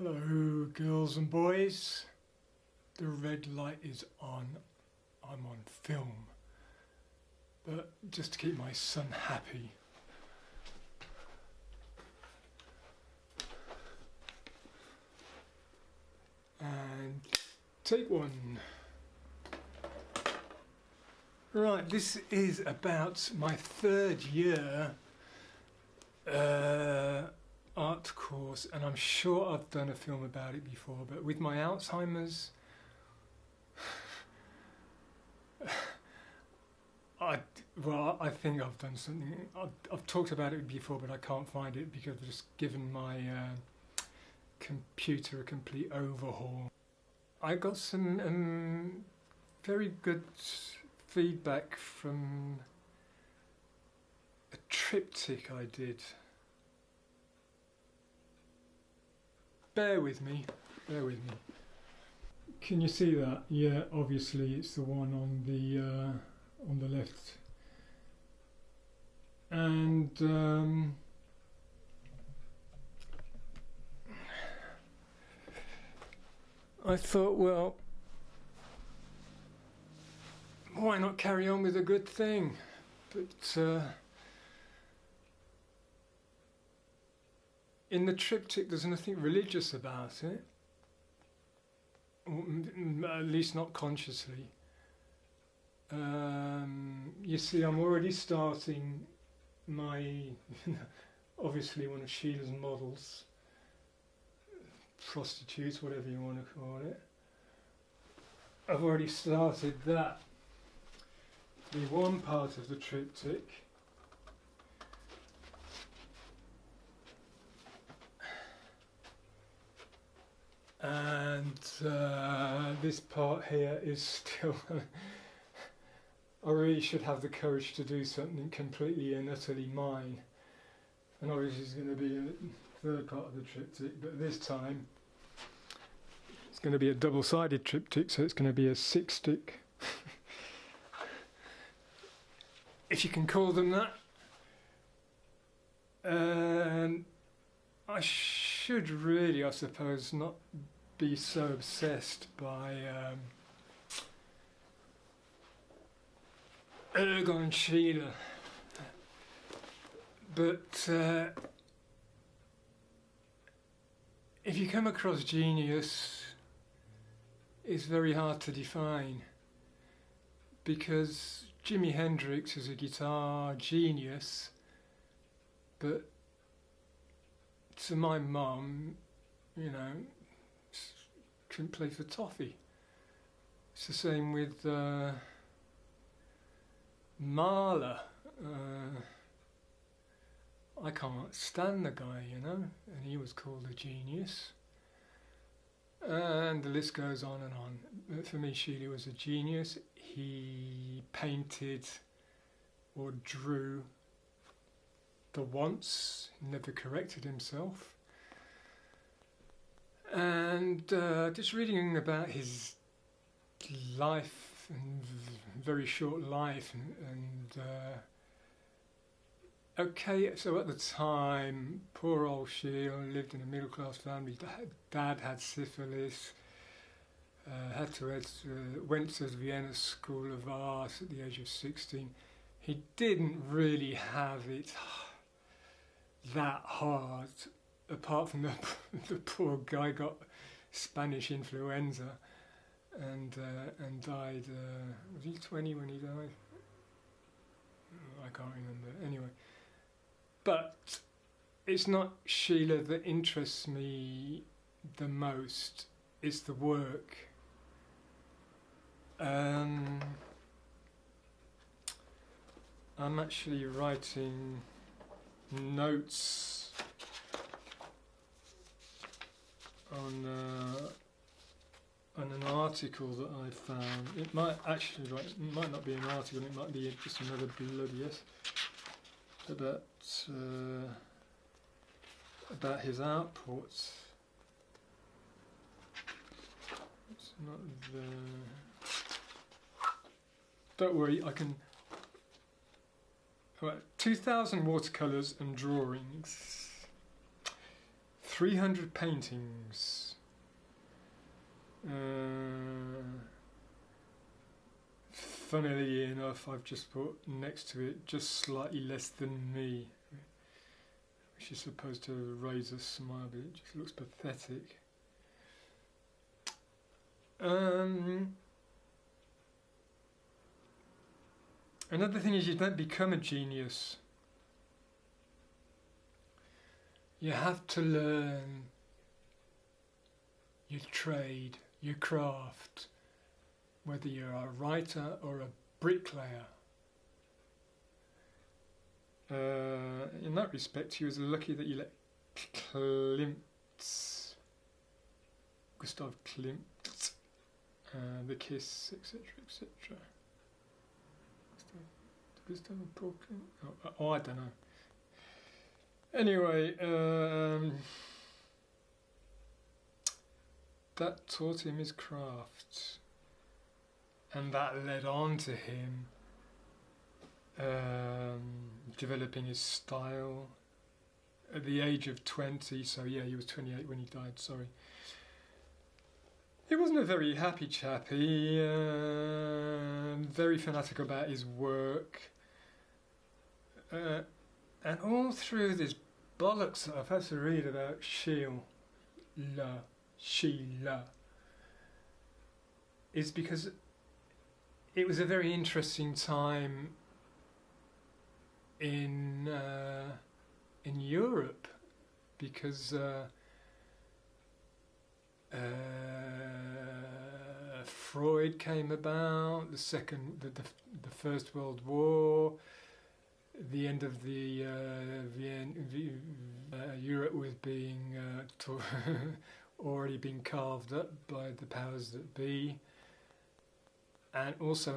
Hello girls and boys, the red light is on, I'm on film, but just to keep my son happy. And take one. Right, this is about my third year art course, and I'm sure I've done a film about it before, but with my Alzheimer's, I think I've done something. I've talked about it before, but I can't find it because I've just given my computer a complete overhaul. I got some very good feedback from a triptych I did. Bear with me, bear with me. Can you see that? Yeah, obviously it's the one on the left. And I thought, well, why not carry on with a good thing? But in the triptych there's nothing religious about it, at least not consciously. You see, I'm already starting my, obviously one of Schiele's models, prostitutes, whatever you want to call it. I've already started that. The one part of the triptych. And this part here is still I really should have the courage to do something completely and utterly mine. And obviously it's going to be a third part of the triptych, but this time it's going to be a double-sided triptych, so it's going to be a six-stick. If you can call them that. And I should really, I suppose, not be so obsessed by Egon Schiele, but if you come across genius, it's very hard to define, because Jimi Hendrix is a guitar genius, but to my mum, you know, couldn't play for toffee. It's the same with Mahler. I can't stand the guy, you know, and he was called a genius. And the list goes on and on. But for me, Schiele was a genius. He painted or drew the once, never corrected himself. And just reading about his life, and very short life, and okay, so at the time, poor old Schiele lived in a middle-class family. Dad had syphilis, went to the Vienna School of Art at the age of 16. He didn't really have it that hard, apart from the poor guy got Spanish influenza and died. Was he 20 when he died? I can't remember. Anyway, but it's not Schiele that interests me the most. It's the work. I'm actually writing notes on an article that I found. It might not be an article, it might be just another bloody essay about his outputs. It's not there. Don't worry, I can. Right, 2,000 watercolours and drawings. 300 paintings. Funnily enough, I've just put next to it just slightly less than me, which is supposed to raise a smile, but it just looks pathetic. Another thing is, you don't become a genius. You have to learn your trade, your craft, whether you're a writer or a bricklayer. In that respect, he was lucky that you let Gustav Klimt, The Kiss, etc., etc. Gustav Paul Klimt? Oh, I don't know. Anyway, that taught him his craft, and that led on to him developing his style at the age of 20. So yeah, he was 28 when he died, sorry. He wasn't a very happy chap. He very fanatic about his work, and all through this bollocks that I've had to read about Schiele is because it was a very interesting time in Europe, because Freud came about, the First World War, the end of the Europe was being already being carved up by the powers that be, and also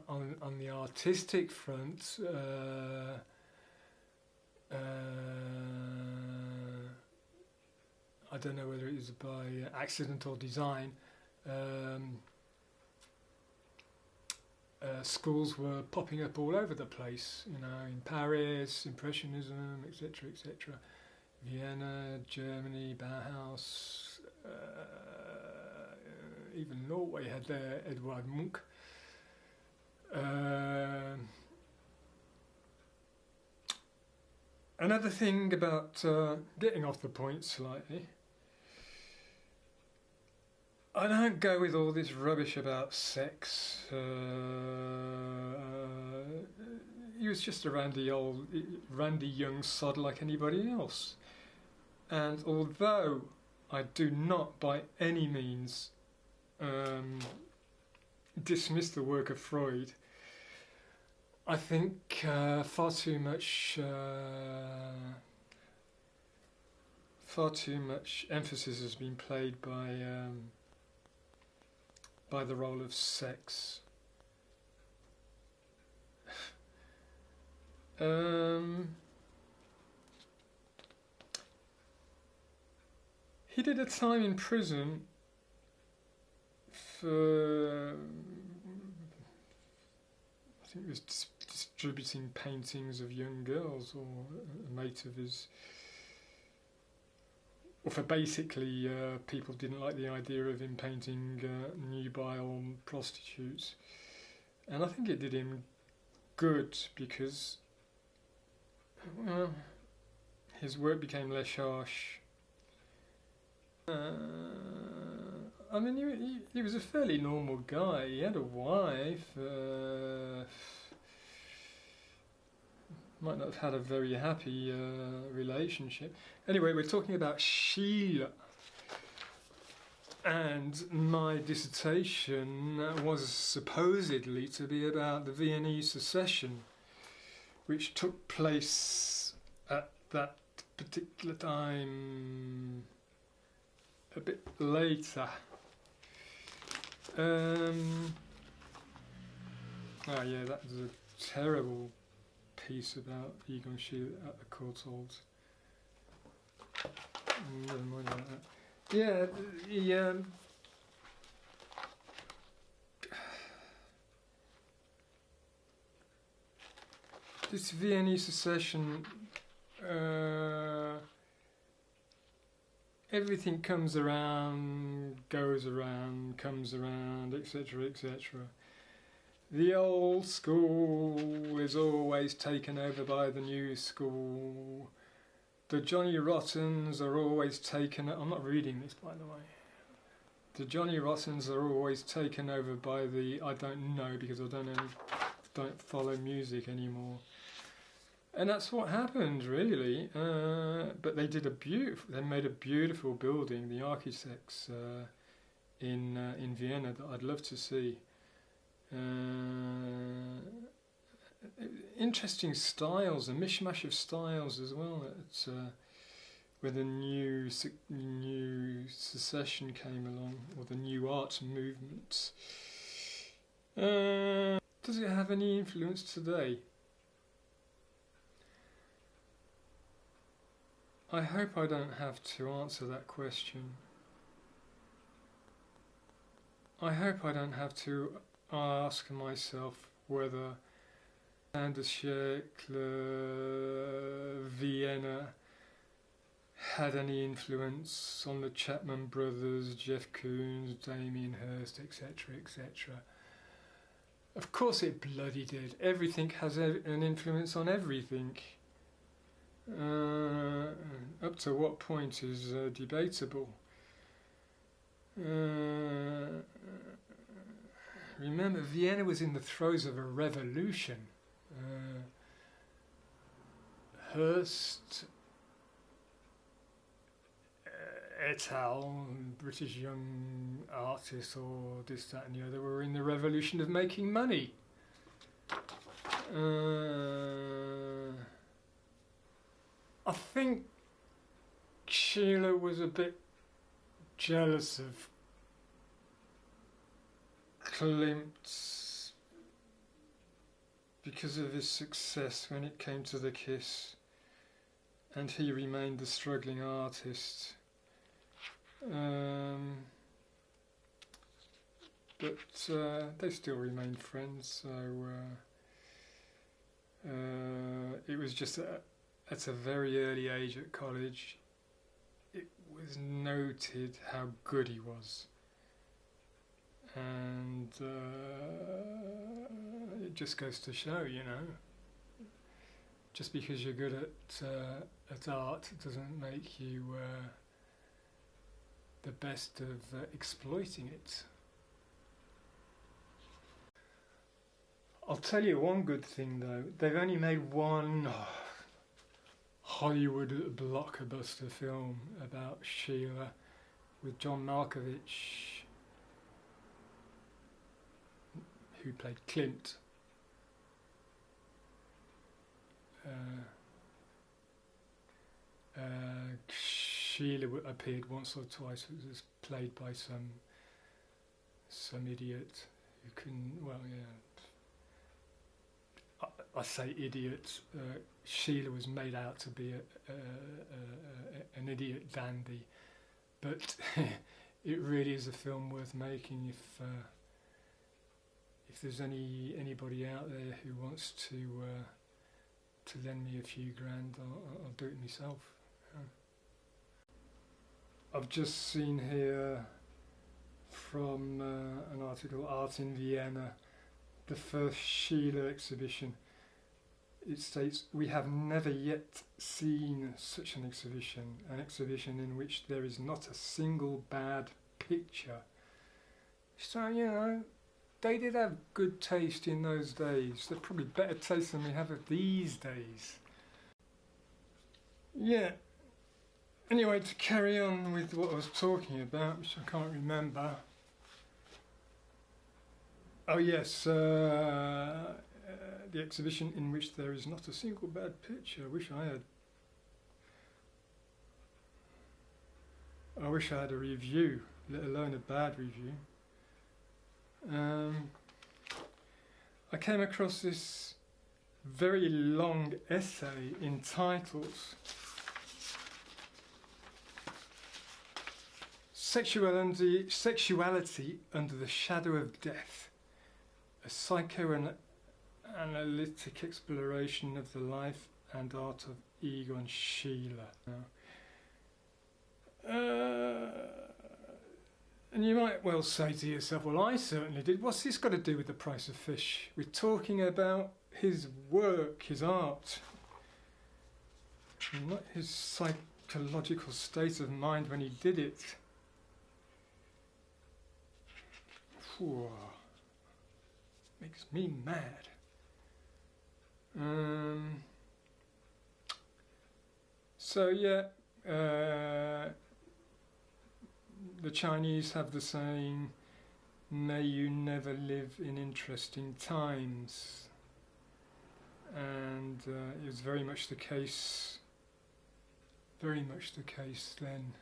on the artistic front, I don't know whether it was by accident or design, schools were popping up all over the place, you know, in Paris, Impressionism, etc., etc., Vienna, Germany, Bauhaus, even Norway had their Edvard Munch. Another thing about getting off the point slightly, I don't go with all this rubbish about sex. He was just a randy young sod like anybody else. And although I do not by any means dismiss the work of Freud, I think far too much emphasis has been played by the role of sex. He did a time in prison for, I think it was distributing paintings of young girls, or a mate of his, or for basically people didn't like the idea of him painting nubile prostitutes. And I think it did him good, because his work became less harsh. I mean, he was a fairly normal guy. He had a wife. Might not have had a very happy relationship. Anyway, we're talking about Schiele. And my dissertation was supposedly to be about the Viennese secession, which took place at that particular time a bit later. Oh yeah, that was a terrible piece about Egon Schiele at the Courtaulds. Never mind about that. Yeah, this Viennese secession everything comes around, goes around, comes around, etc., etc. The old school is always taken over by the new school. The Johnny Rottens are always taken... I'm not reading this, by the way. The Johnny Rottens are always taken over by the... I don't know, because I don't follow music anymore. And that's what happened, really. But they did they made a beautiful building, the architects in Vienna, that I'd love to see. Interesting styles, a mishmash of styles as well. When the new secession came along, or the new art movement. Does it have any influence today? I hope I don't have to answer that question. I hope I don't have to ask myself whether Anders Schiele, Vienna, had any influence on the Chapman brothers, Jeff Koons, Damien Hirst, etc., etc. Of course it bloody did. Everything has an influence on everything. Up to what point is debatable. Remember, Vienna was in the throes of a revolution. Hirst, et al., British young artists, or this, that and the other, were in the revolution of making money. I think Schiele was a bit jealous of Glimt because of his success when it came to the Kiss, and he remained the struggling artist. But they still remained friends, so it was just at a very early age at college, it was noted how good he was. And it just goes to show, you know, just because you're good at art doesn't make you the best of exploiting it. I'll tell you one good thing though, they've only made one Hollywood blockbuster film about Schiele with John Malkovich, who played Klimt. Schiele appeared once or twice. It was played by some idiot who can, well, yeah. I say idiot. Schiele was made out to be an idiot dandy, but it really is a film worth making. If there's anybody out there who wants to lend me a few grand, I'll do it myself. I've just seen here from an article, Art in Vienna, the first Schiele exhibition. It states, "We have never yet seen such an exhibition in which there is not a single bad picture." So, you know, they did have good taste in those days. They're probably better taste than we have of these days. Yeah. Anyway, to carry on with what I was talking about, which I can't remember. Oh yes, the exhibition in which there is not a single bad picture. I wish I had a review, let alone a bad review. I came across this very long essay entitled Sexuality Under the Shadow of Death, a psychoanalytic exploration of the life and art of Egon Schiele. And you might well say to yourself, well, I certainly did. What's this got to do with the price of fish? We're talking about his work, his art, not his psychological state of mind when he did it. Whew. Makes me mad. So yeah, the Chinese have the saying, may you never live in interesting times. And it was very much the case then.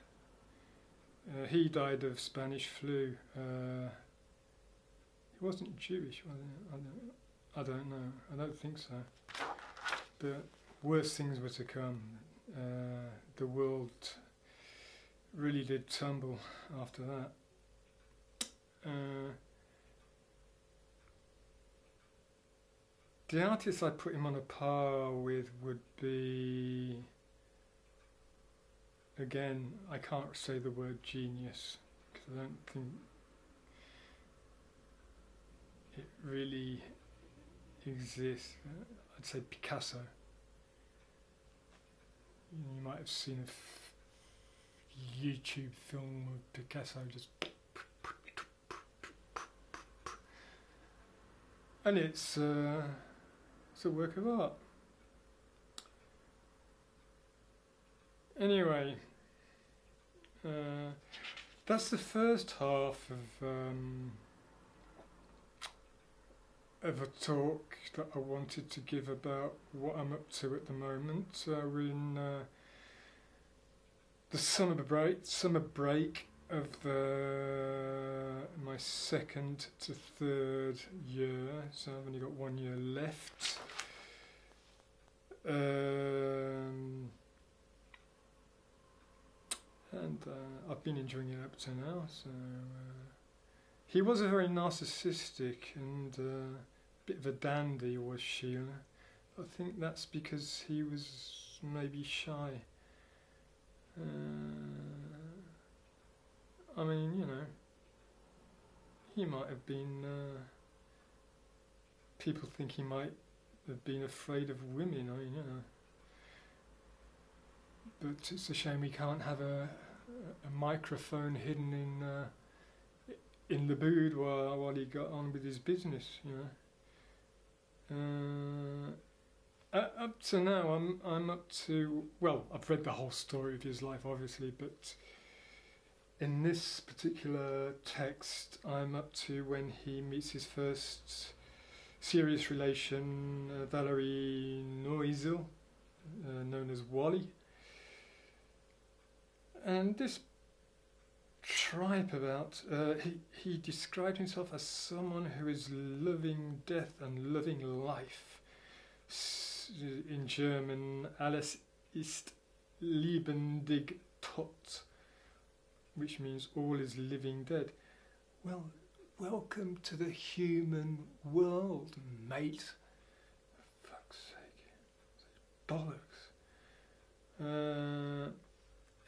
He died of Spanish flu. He wasn't Jewish, was he? I don't know. I don't think so. But worse things were to come. The world really did tumble after that. The artists I put him on a par with would be, again, I can't say the word genius because I don't think it really exists. I'd say Picasso. You might have seen a YouTube film of Picasso just, and it's a work of art. Anyway, that's the first half of a talk that I wanted to give about what I'm up to at the moment. We're in the summer break of my second to third year, so I've only got 1 year left. And I've been enjoying it up to now. So he was a very narcissistic and bit of a dandy, was Schiele. I think that's because he was maybe shy. I mean, you know, he might have been. People think he might have been afraid of women. I mean, you know. But it's a shame we can't have a microphone hidden in the boudoir while he got on with his business, you know. Up to now, I'm up to, well, I've read the whole story of his life, obviously, but in this particular text, I'm up to when he meets his first serious relation, Valerie Noisel, known as Wally. And this tripe about, he described himself as someone who is loving death and loving life. In German, alles ist lebendig tot, which means all is living dead. Well, welcome to the human world, mate. For fuck's sake. Bollocks.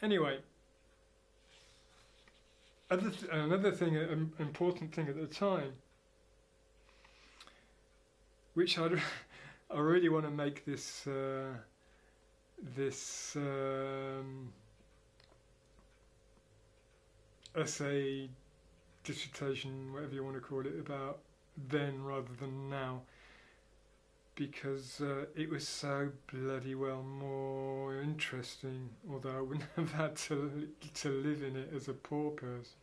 Anyway, another thing, an important thing at the time, which I really want to make this essay, dissertation, whatever you want to call it, about then rather than now, because it was so bloody well more interesting, although I wouldn't have had to live in it as a poor person,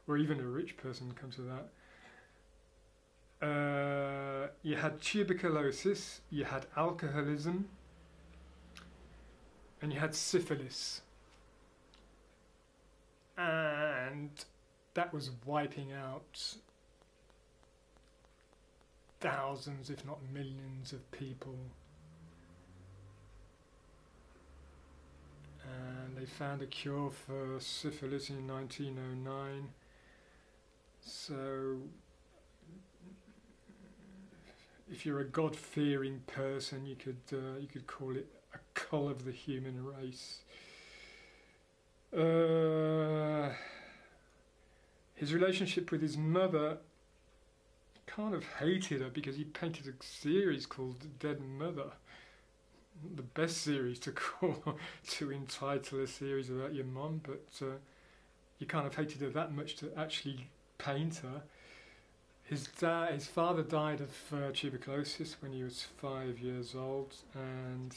or even a rich person, come to that. You had tuberculosis, you had alcoholism, and you had syphilis. And that was wiping out thousands, if not millions, of people. And they found a cure for syphilis in 1909. So if you're a God-fearing person, you could call it a cull of the human race. His relationship with his mother, kind of hated her because he painted a series called Dead Mother. The best series to call to entitle a series about your mum, but he kind of hated her that much to actually paint her. His father died of tuberculosis when he was 5 years old, and